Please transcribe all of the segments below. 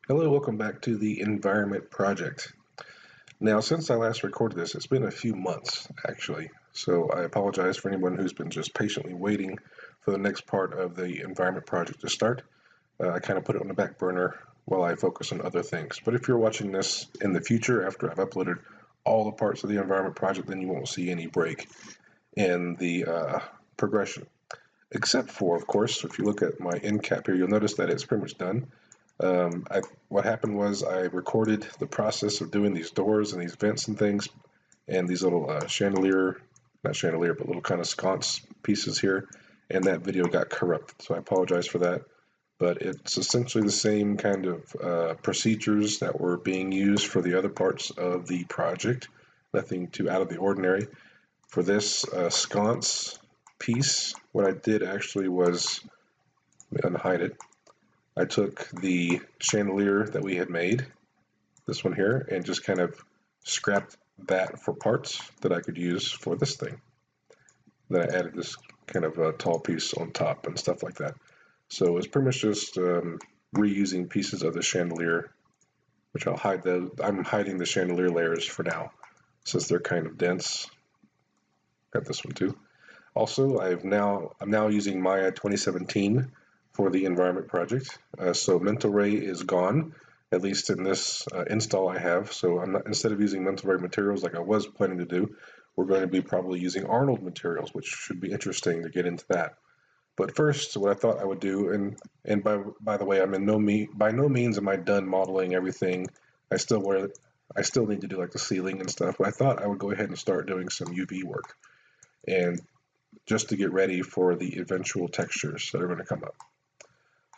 Hello, welcome back to the Environment Project. Now, since I last recorded this, it's been a few months actually, so I apologize for anyone who's been just patiently waiting for the next part of the Environment Project to start. I kind of put it on the back burner while I focus on other things. But if you're watching this in the future after I've uploaded all the parts of the Environment Project, then you won't see any break in the progression. Except for, of course, if you look at my end cap here, you'll notice that it's pretty much done. What happened was I recorded the process of doing these doors and these vents and things, and these little chandelier, not chandelier, but little kind of sconce pieces here, and that video got corrupted. So I apologize for that. But it's essentially the same kind of procedures that were being used for the other parts of the project. Nothing too out of the ordinary. For this sconce piece, what I did actually was, let me unhide it. I took the chandelier that we had made, this one here, and just kind of scrapped that for parts that I could use for this thing. Then I added this kind of tall piece on top and stuff like that. So it's pretty much just reusing pieces of the chandelier, which I'll hide. I'm hiding the chandelier layers for now, since they're kind of dense. Got this one too. Also, I'm now using Maya 2017 for the environment project. So mental ray is gone, at least in this install I have. So I'm not, instead of using mental ray materials like I was planning to do, we're going to be probably using Arnold materials, which should be interesting to get into that. But first, what I thought I would do, and by the way, by no means am I done modeling everything. I still need to do like the ceiling and stuff. But I thought I would go ahead and start doing some UV work, and just to get ready for the eventual textures that are going to come up.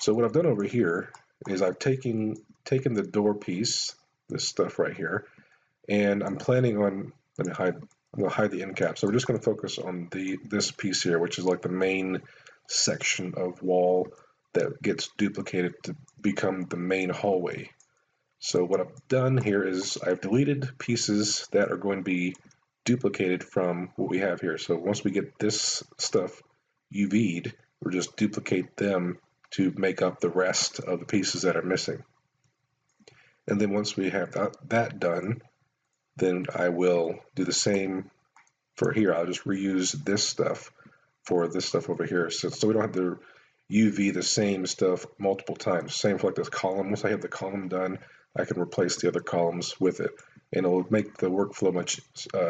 So what I've done over here is I've taken the door piece, this stuff right here, and I'm planning on, I'm going to hide the end cap. So we're just going to focus on this piece here, which is like the main section of wall that gets duplicated to become the main hallway. So what I've done here is I've deleted pieces that are going to be duplicated from what we have here. So once we get this stuff UV'd, we'll just duplicate them to make up the rest of the pieces that are missing. And then once we have that done, then I will do the same for here. I'll just reuse this stuff for this stuff over here. So we don't have to UV the same stuff multiple times. Same for like this column. Once I have the column done, I can replace the other columns with it. And it'll make the workflow much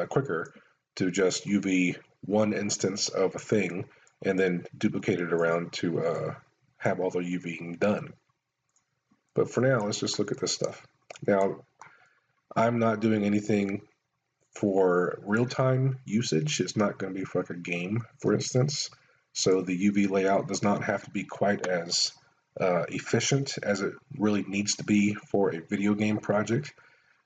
quicker to just UV one instance of a thing and then duplicate it around to have all the UVing done. But for now, let's just look at this stuff. Now, I'm not doing anything for real-time usage. It's not going to be for like a game, for instance. So the UV layout does not have to be quite as efficient as it really needs to be for a video game project.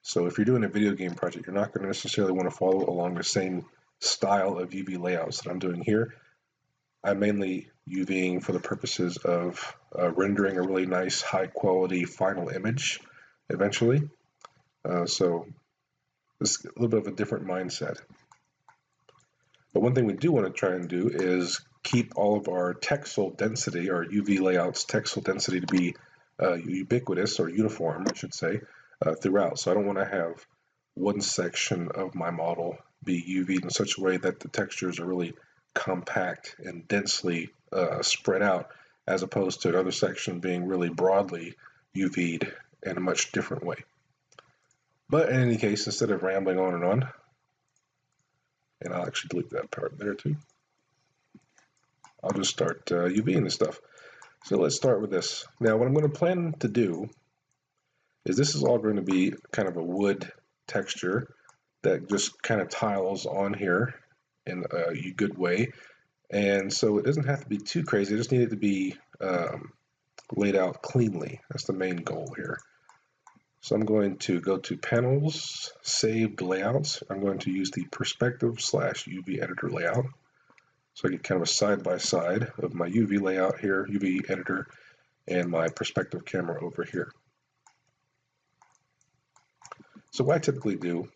So if you're doing a video game project, you're not going to necessarily want to follow along the same style of UV layouts that I'm doing here. I'm mainly UVing for the purposes of rendering a really nice, high-quality final image eventually. So it's a little bit of a different mindset. But one thing we do want to try and do is keep all of our textile density, our UV layouts textile density to be ubiquitous or uniform, I should say, throughout. So I don't want to have one section of my model be UV'd in such a way that the textures are really compact and densely spread out, as opposed to another section being really broadly UV'd in a much different way. But in any case, instead of rambling on and on, and I'll actually delete that part there too, I'll just start UVing this stuff. So let's start with this. Now what I'm going to plan to do is this is all going to be kind of a wood texture that just kind of tiles on here in a good way. And so it doesn't have to be too crazy. I just need it to be laid out cleanly. That's the main goal here. So I'm going to go to Panels, Saved Layouts. I'm going to use the Perspective/UV Editor layout. So I get kind of a side-by-side of my UV layout here, UV Editor, and my perspective camera over here. So what I typically do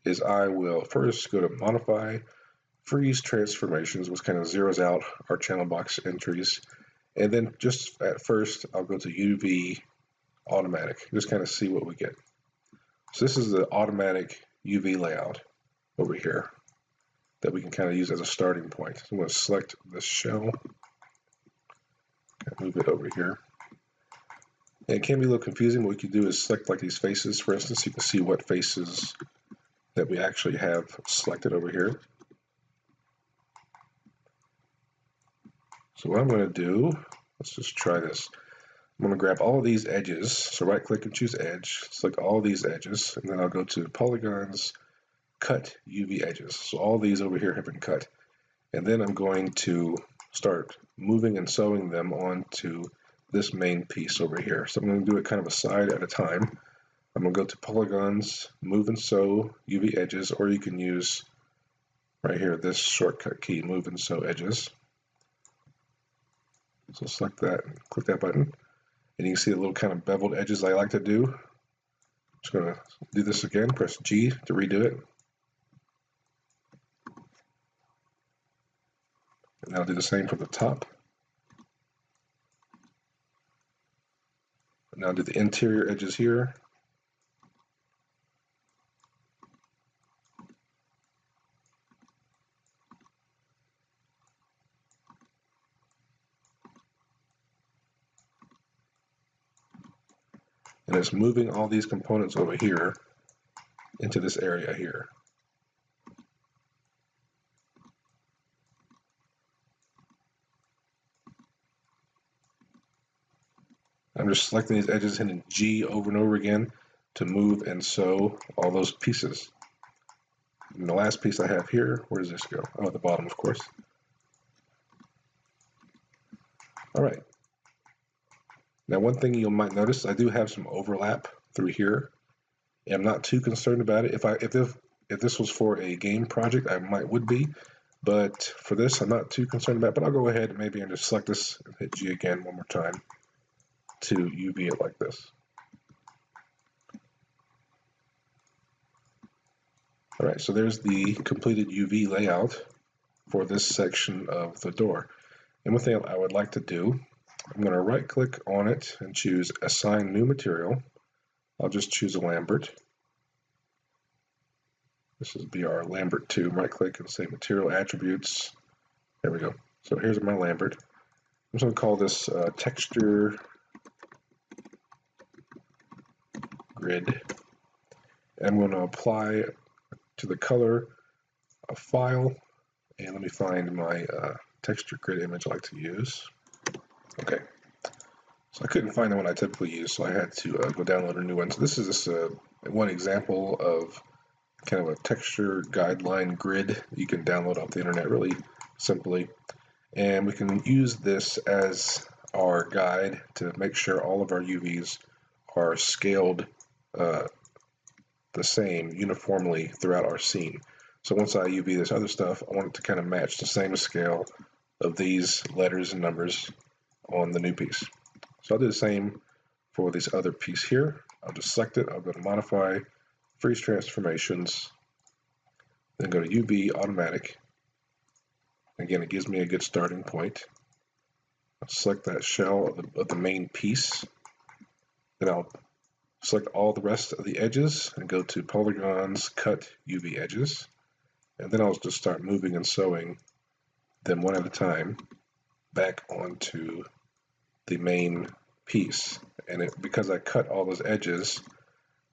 is I will first go to Modify, Freeze Transformations, which kind of zeroes out our channel box entries. And then just at first, I'll go to UV automatic. Just kind of see what we get. So this is the automatic UV layout over here that we can kind of use as a starting point. So I'm going to select this shell, move it over here. And it can be a little confusing. What we can do is select like these faces, for instance. You can see what faces that we actually have selected over here. So what I'm going to do, let's just try this. I'm going to grab all of these edges. So right click and choose edge, select all these edges, and then I'll go to polygons, cut UV edges. So all these over here have been cut. And then I'm going to start moving and sewing them onto this main piece over here. So I'm going to do it kind of a side at a time. I'm going to go to polygons, move and sew UV edges, or you can use right here this shortcut key, move and sew edges. So select that, click that button, and you can see the little kind of beveled edges I like to do. I'm just going to do this again, press G to redo it. And I'll do the same for the top. And I'll do the interior edges here. And it's moving all these components over here into this area here. I'm just selecting these edges, hitting G over and over again to move and sew all those pieces. And the last piece I have here, where does this go? Oh, at the bottom, of course. All right. Now, one thing you might notice, I do have some overlap through here. And I'm not too concerned about it. If this was for a game project, I would be. But for this, I'm not too concerned about it. But I'll go ahead and maybe just select this and hit G again one more time to UV it like this. All right, so there's the completed UV layout for this section of the door. And one thing I would like to do, I'm going to right click on it and choose Assign New Material. I'll just choose a Lambert. This is BR Lambert 2. Right click and say Material Attributes. There we go. So here's my Lambert. I'm just going to call this Texture Grid. I'm going to apply to the color a file. And let me find my texture grid image I like to use. Okay. So I couldn't find the one I typically use, so I had to go download a new one. So this is just one example of kind of a texture guideline grid you can download off the internet really simply. And we can use this as our guide to make sure all of our UVs are scaled the same uniformly throughout our scene. So once I UV this other stuff, I want it to kind of match the same scale of these letters and numbers on the new piece. So I'll do the same for this other piece here. I'll just select it. I'll go to Modify, Freeze Transformations, then go to UV Automatic. Again, it gives me a good starting point. I'll select that shell of the main piece. Then I'll select all the rest of the edges and go to Polygons, Cut UV Edges. And then I'll just start moving and sewing them one at a time back onto the main piece. And because I cut all those edges,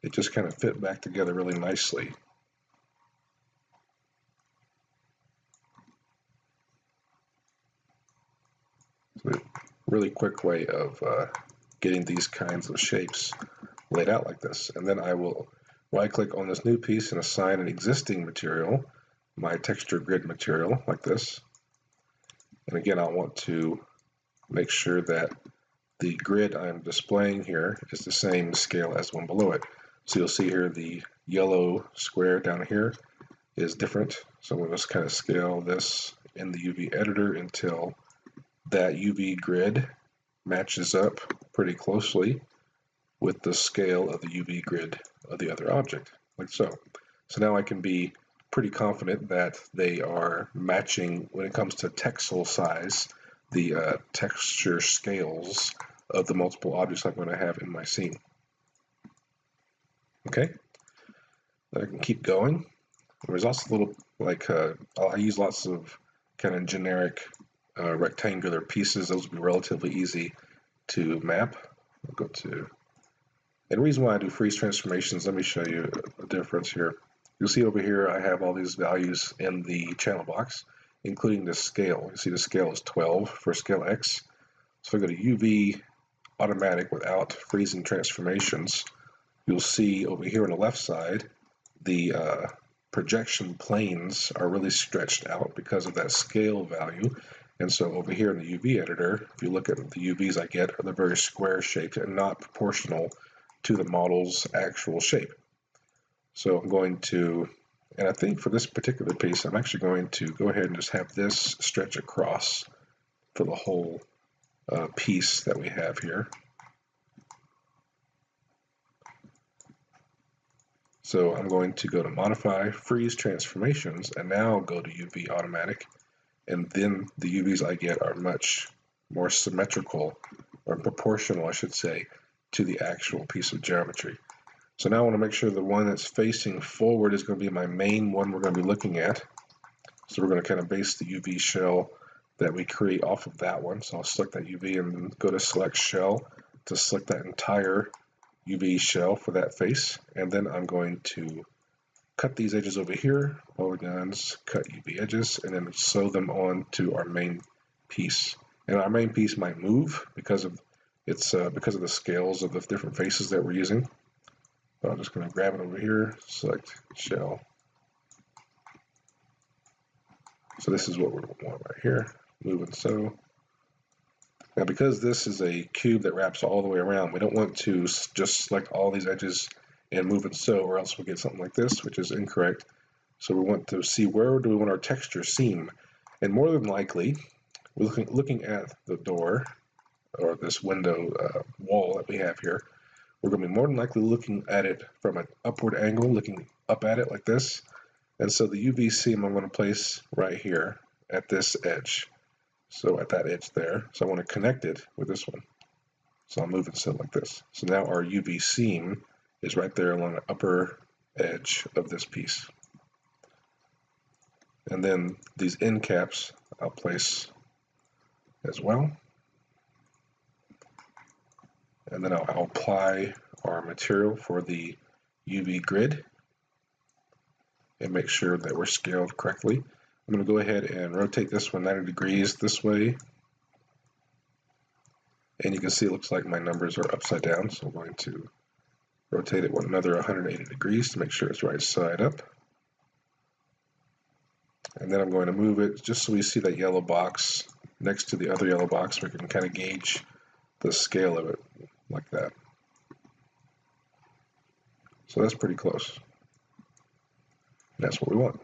it just kind of fit back together really nicely. So a really quick way of getting these kinds of shapes laid out like this. And then I will right click on this new piece and assign an existing material, my texture grid material like this. And again, I want to make sure that the grid I'm displaying here is the same scale as one below it. So you'll see here the yellow square down here is different. So we'll just kind of scale this in the UV editor until that UV grid matches up pretty closely with the scale of the UV grid of the other object, like so. So now I can be pretty confident that they are matching when it comes to texel size. The texture scales of the multiple objects I'm going to have in my scene. Okay, then I can keep going. There's also little, like, I use lots of kind of generic rectangular pieces. Those will be relatively easy to map. I'll go to, and the reason why I do freeze transformations, let me show you a difference here. You'll see over here I have all these values in the channel box, including the scale. You see the scale is 12 for scale X. So if I go to UV automatic without freezing transformations, you'll see over here on the left side, the projection planes are really stretched out because of that scale value. And so over here in the UV editor, if you look at the UVs I get, they're very square shaped and not proportional to the model's actual shape. So I'm going to, and I think for this particular piece, I'm actually going to go ahead and just have this stretch across for the whole piece that we have here. So I'm going to go to Modify, Freeze Transformations, and now go to UV Automatic. And then the UVs I get are much more symmetrical, or proportional, I should say, to the actual piece of geometry. So now I want to make sure the one that's facing forward is going to be my main one we're going to be looking at. So we're going to kind of base the UV shell that we create off of that one. So I'll select that UV and then go to Select Shell to select that entire UV shell for that face. And then I'm going to cut these edges over here, polygons, cut UV edges, and then sew them on to our main piece. And our main piece might move because of because of the scales of the different faces that we're using. But I'm just going to grab it over here, select shell. So this is what we want right here, move and sew. Now because this is a cube that wraps all the way around, we don't want to just select all these edges and move and sew, or else we'll get something like this, which is incorrect. So we want to see where do we want our texture seam. And more than likely, we're looking at the door, or this window wall that we have here, we're going to be more than likely looking at it from an upward angle, looking up at it like this. And so the UV seam I'm going to place right here at this edge. So at that edge there. So I want to connect it with this one. So I'll move it so like this. So now our UV seam is right there along the upper edge of this piece. And then these end caps I'll place as well. And then I'll apply our material for the UV grid and make sure that we're scaled correctly. I'm going to go ahead and rotate this one 90 degrees this way. And you can see it looks like my numbers are upside down. So I'm going to rotate it another 180 degrees to make sure it's right side up. And then I'm going to move it just so we see that yellow box next to the other yellow box. We can kind of gauge the scale of it like that. So that's pretty close. That's what we want.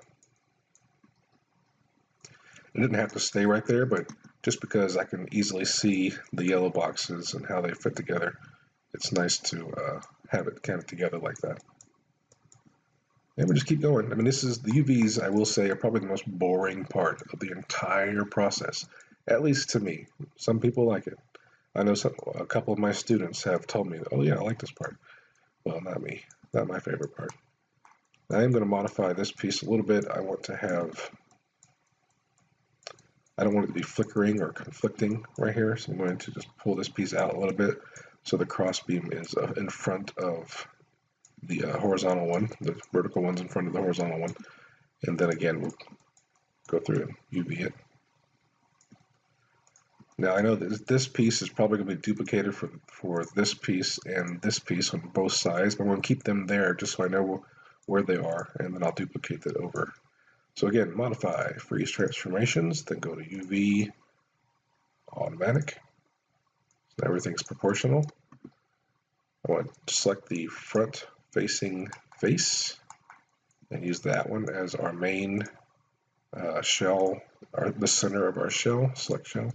It didn't have to stay right there, but just because I can easily see the yellow boxes and how they fit together, it's nice to have it kind of together like that. And we just keep going. I mean, this is the UVs, I will say, are probably the most boring part of the entire process, at least to me. Some people like it. I know a couple of my students have told me, oh yeah, I like this part. Well, not me. Not my favorite part. I am going to modify this piece a little bit. I don't want it to be flickering or conflicting right here. So I'm going to just pull this piece out a little bit so the cross beam is in front of the horizontal one. The vertical one's in front of the horizontal one. And then again, we'll go through and UV it. Now I know that this piece is probably going to be duplicated for this piece and this piece on both sides, but I'm going to keep them there just so I know where they are, and then I'll duplicate that over. So again, modify, freeze transformations, then go to UV automatic. So everything's proportional. I want to select the front facing face and use that one as our main shell, or the center of our shell, select shell.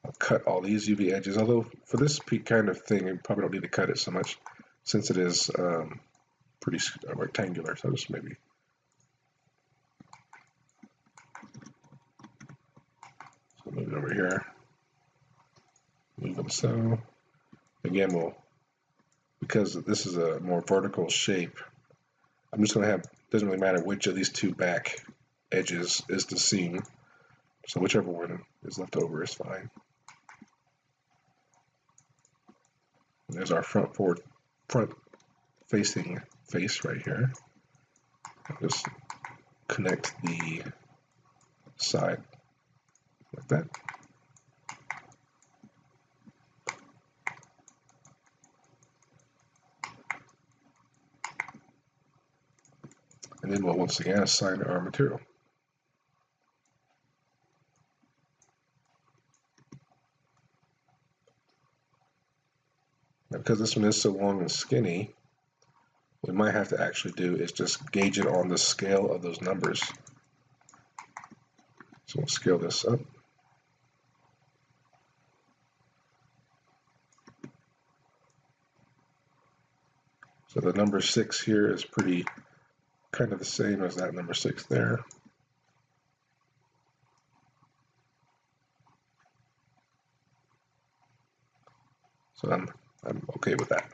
I'll cut all these UV edges, although for this kind of thing, you probably don't need to cut it so much since it is pretty rectangular, so just maybe. So move it over here. move them so. Again, because this is a more vertical shape, I'm just going to have, doesn't really matter which of these two back edges is the seam. So whichever one is left over is fine. And there's our front facing face right here. I'll just connect the side like that. And then we'll once again assign our material. Now, because this one is so long and skinny, what we might have to actually do is just gauge it on the scale of those numbers. So we'll scale this up. So the number 6 here is pretty kind of the same as that number 6 there. So I'm okay with that.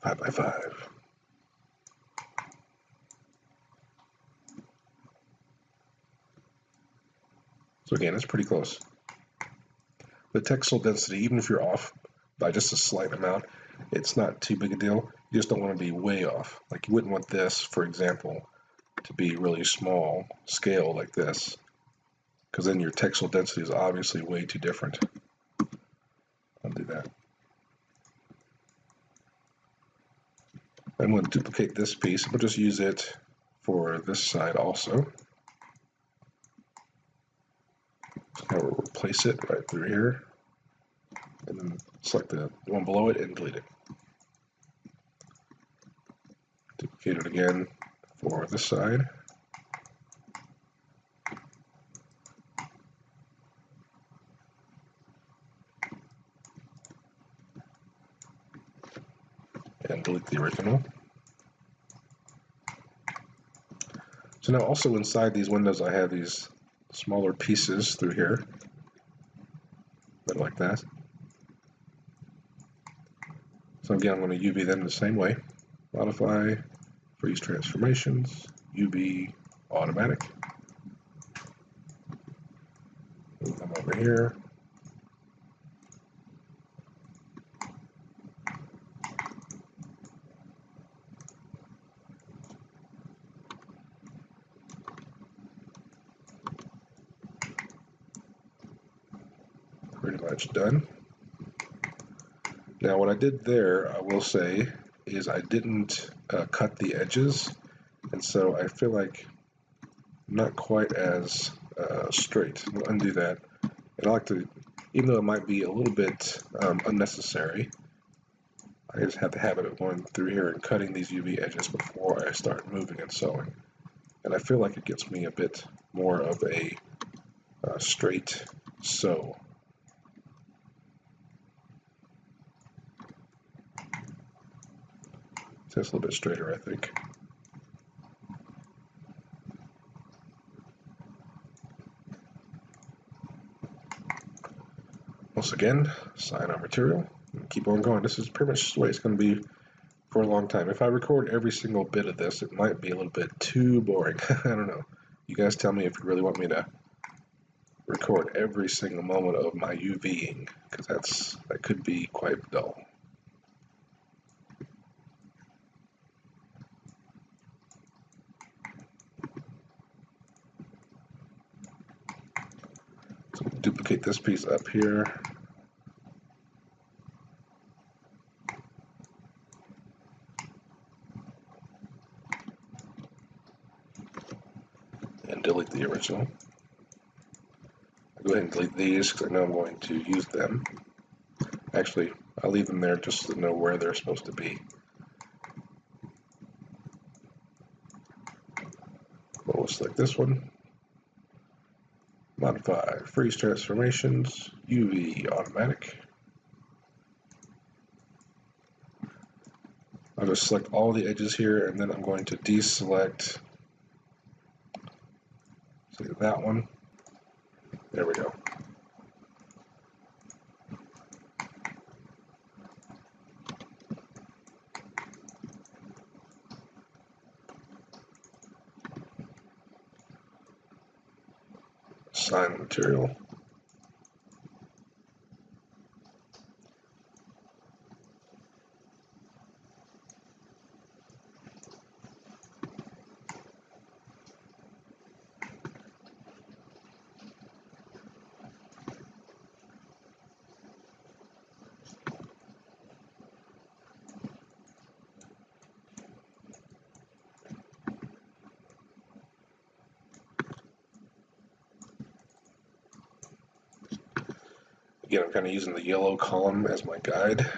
Five by 5. So again, it's pretty close. The textile density, even if you're off by just a slight amount, it's not too big a deal. You just don't want to be way off. Like you wouldn't want this, for example, to be really small scale like this, because then your textile density is obviously way too different. I'll do that. I'm going to duplicate this piece. We'll just use it for this side also. Now we'll replace it right through here, and then select the one below it and delete it. Duplicate it again for this side. And delete the original. So now also inside these windows I have these smaller pieces through here, like that. So again, I'm going to UV them the same way. Modify, freeze transformations, UV automatic. Move them over here. Pretty much done. Now what I did there, I will say, is I didn't cut the edges, and so I feel like not quite as straight. We'll undo that. And I like to, even though it might be a little bit unnecessary, I just have the habit of going through here and cutting these UV edges before I start moving and sewing. And I feel like it gets me a bit more of a straight sew. Just a little bit straighter, I think. Once again, assign our material, and keep on going. This is pretty much the way it's going to be for a long time. If I record every single bit of this, it might be a little bit too boring. I don't know. You guys tell me if you really want me to record every single moment of my UVing, because that could be quite dull. So duplicate this piece up here. And delete the original. I'll go ahead and delete these because I know I'm going to use them. Actually, I'll leave them there just to know where they're supposed to be. We'll select this one. Modify, freeze transformations, UV automatic. I'll just select all the edges here, and then I'm going to deselect, say, that one. There we go. Assign material. Again, I'm kind of using the yellow column as my guide.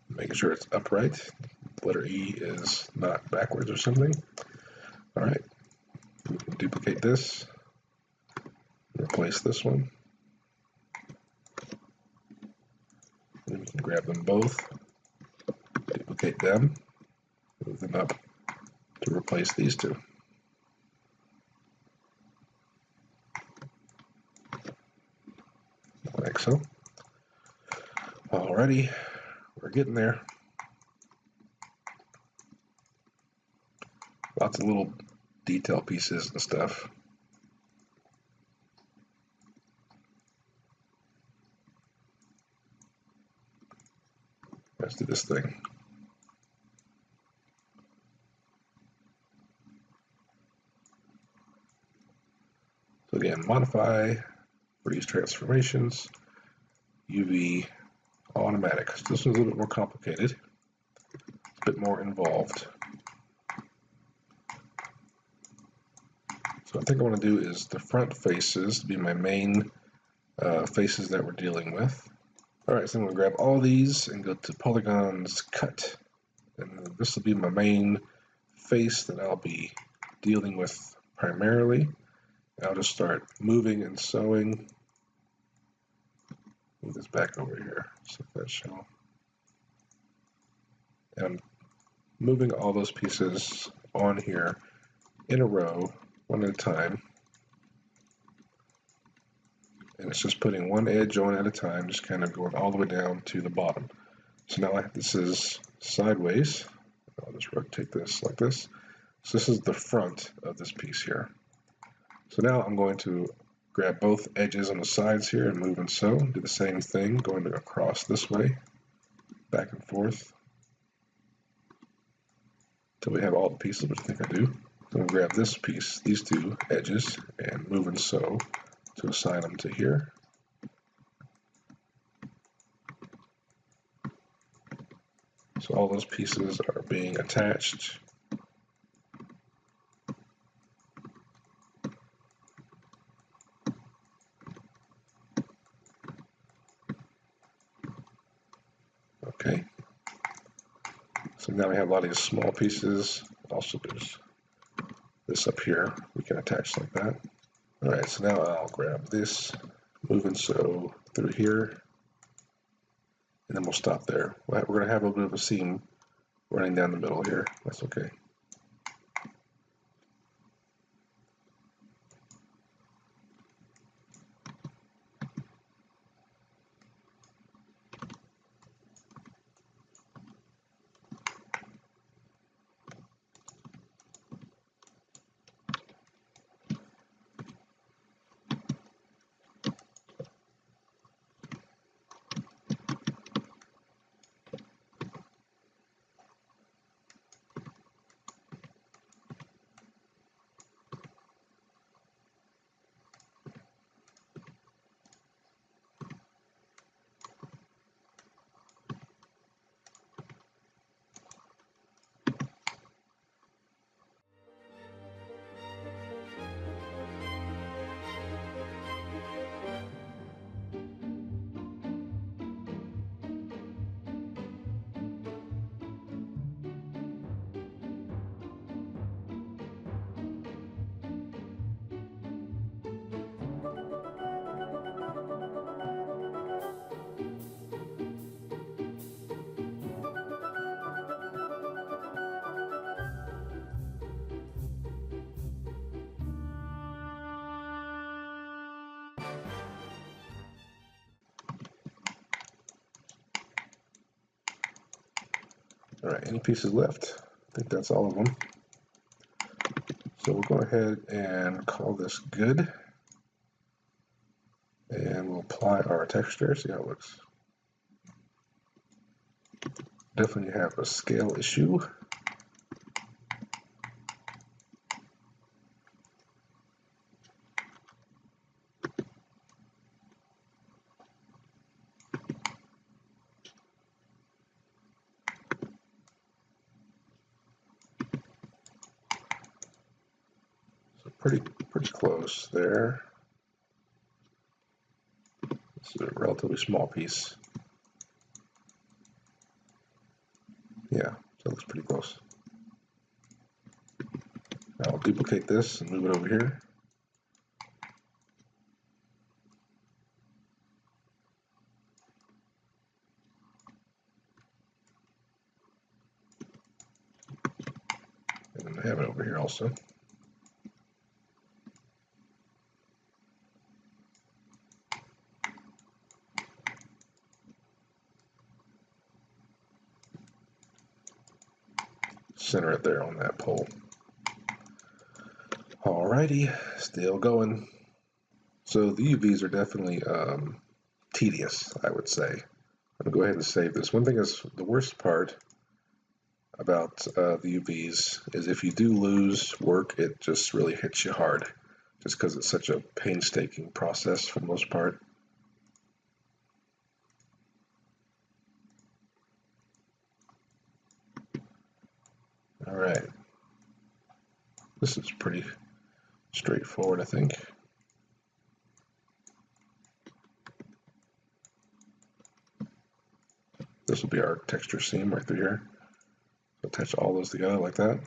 Making sure it's upright. The letter E is not backwards or something. All right, we can duplicate this, replace this one. And we can grab them both, duplicate them, move them up to replace these two. Like so. Alrighty, we're getting there. Lots of little detail pieces and stuff. Let's do this thing. So again, modify, freeze transformations, UV, automatic. So this one's a little bit more complicated, a bit more involved. So I think I want to do is the front faces to be my main faces that we're dealing with. Alright, so I'm going to grab all these and go to polygons, cut. And this will be my main face that I'll be dealing with primarily. I'll just start moving and sewing. Move this back over here, so that shall. And I'm moving all those pieces on here in a row, one at a time. And it's just putting one edge on at a time, just kind of going all the way down to the bottom. So now this is sideways. I'll just rotate this like this. So this is the front of this piece here. So now I'm going to grab both edges on the sides here and move and sew. Do the same thing, going across this way, back and forth, until we have all the pieces, which I think I do. So I'm going to grab this piece, these two edges, and move and sew to assign them to here. So all those pieces are being attached. Okay. So now we have a lot of these small pieces. Also there's this up here we can attach like that. Alright, so now I'll grab this, move and sew through here, and then we'll stop there. We're going to have a little bit of a seam running down the middle here. That's okay. Alright, any pieces left? I think that's all of them. So we'll go ahead and call this good. And we'll apply our texture, see how it looks. Definitely have a scale issue. So pretty close there. This is a relatively small piece. Yeah, so it looks pretty close. Now I'll duplicate this and move it over here. And then have it over here also. Center it there on that pole. Alrighty, still going. So the UVs are definitely tedious, I would say. I'm gonna go ahead and save this. One thing is, the worst part about the UVs is if you do lose work, it just really hits you hard, just because it's such a painstaking process for the most part. Alright, this is pretty straightforward, I think. This will be our texture seam right through here. So attach all those together like that.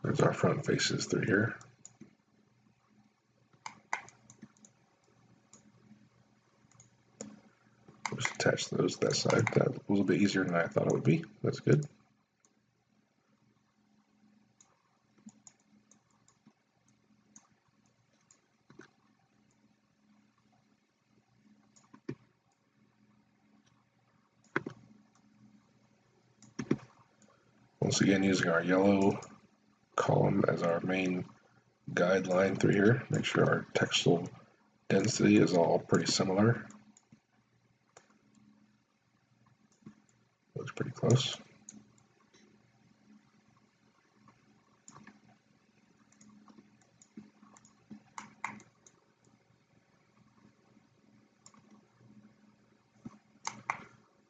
There's our front faces through here. Just attach those to that side. That was a little bit easier than I thought it would be. That's good. Once again, using our yellow column as our main guideline through here. Make sure our textile density is all pretty similar. Looks pretty close.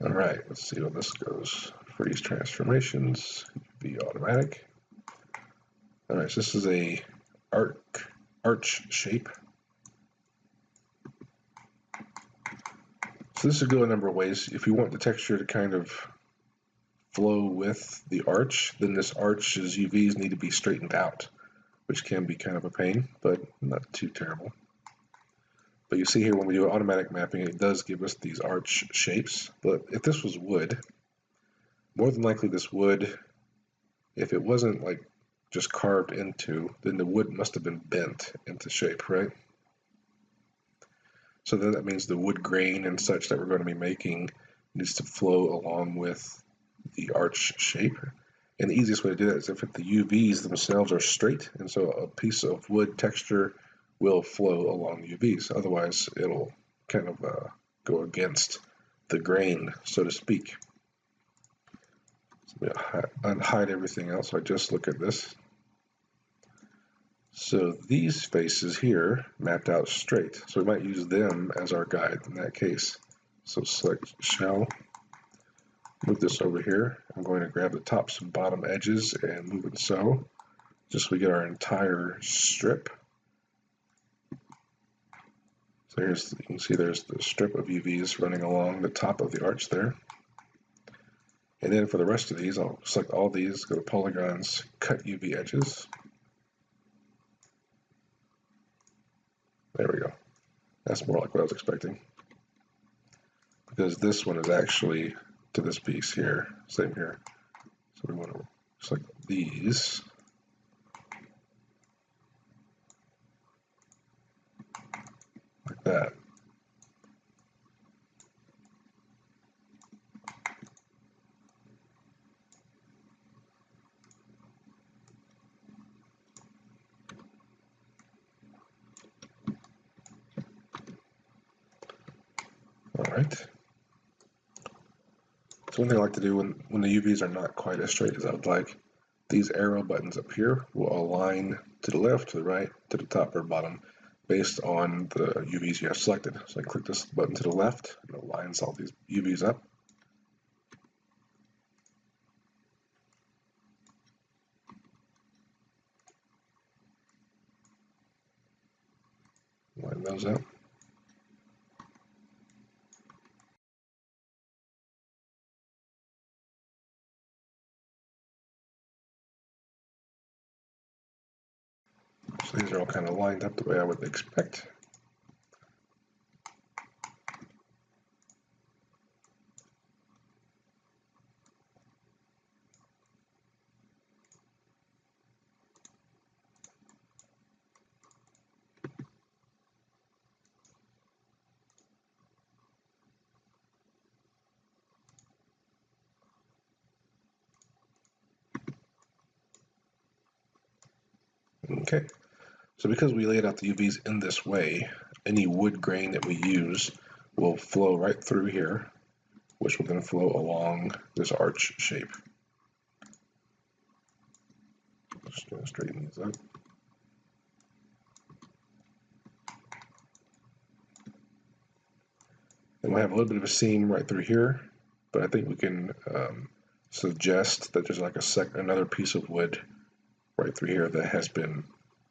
All right, let's see how this goes. Freeze transformations, be automatic. All right, so this is a arch shape. So this would go a number of ways. If you want the texture to kind of flow with the arch, then this arch's UVs need to be straightened out, which can be kind of a pain, but not too terrible. But you see here when we do automatic mapping, it does give us these arch shapes. But if this was wood, more than likely this wood, if it wasn't like just carved into, then the wood must have been bent into shape, right? So then that means the wood grain and such that we're going to be making needs to flow along with the arch shape. And the easiest way to do that is if the UVs themselves are straight, and so a piece of wood texture will flow along the UVs. Otherwise, it'll kind of go against the grain, so to speak. So unhide everything else. So I just look at this. So these faces here mapped out straight. So we might use them as our guide in that case. So select shell, move this over here. I'm going to grab the tops and bottom edges and move it so, just so we get our entire strip. So here's, you can see there's the strip of UVs running along the top of the arch there. And then for the rest of these, I'll select all these, go to polygons, cut UV edges. There we go. That's more like what I was expecting. Because this one is actually to this piece here, same here. So we want to select these. that. Alright. So one thing I like to do when the UVs are not quite as straight as I would like, these arrow buttons up here will align to the left, to the right, to the top or bottom based on the UVs you have selected. So I click this button to the left and it aligns all these UVs up. Line those up. So these are all kind of lined up the way I would expect. Okay, so because we laid out the UVs in this way, any wood grain that we use will flow right through here, which will then flow along this arch shape. Just gonna straighten these up. And we'll have a little bit of a seam right through here, but I think we can suggest that there's like another piece of wood right through here that has been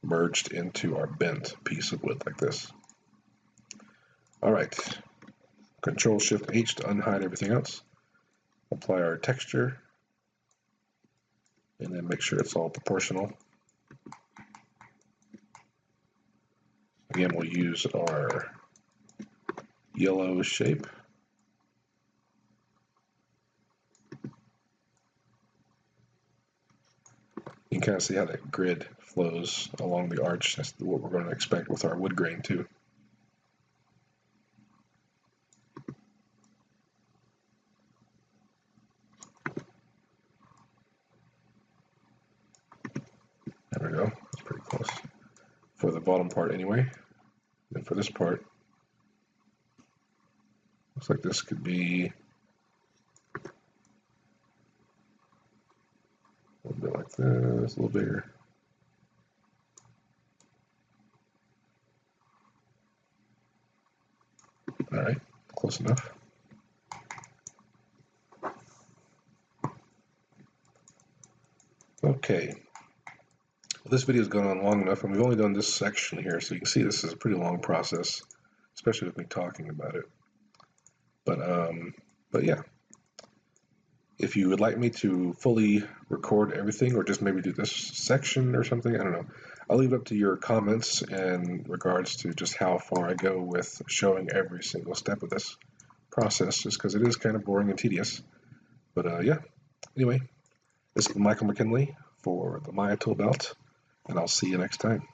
merged into our bent piece of wood like this. All right, Control Shift H to unhide everything else. Apply our texture, and then make sure it's all proportional. Again, we'll use our yellow shape. You can kind of see how that grid flows along the arch. That's what we're going to expect with our wood grain too. There we go. That's pretty close. For the bottom part anyway. And for this part, looks like this could be a little bit like this, a little bigger. All right, close enough. Okay, well, this video has gone on long enough, and we've only done this section here, so you can see this is a pretty long process, especially with me talking about it. But yeah, if you would like me to fully record everything, or just maybe do this section or something, I don't know. I'll leave it up to your comments in regards to just how far I go with showing every single step of this process, just because it is kind of boring and tedious. But yeah, anyway, this is Michael McKinley for the Maya Toolbelt, and I'll see you next time.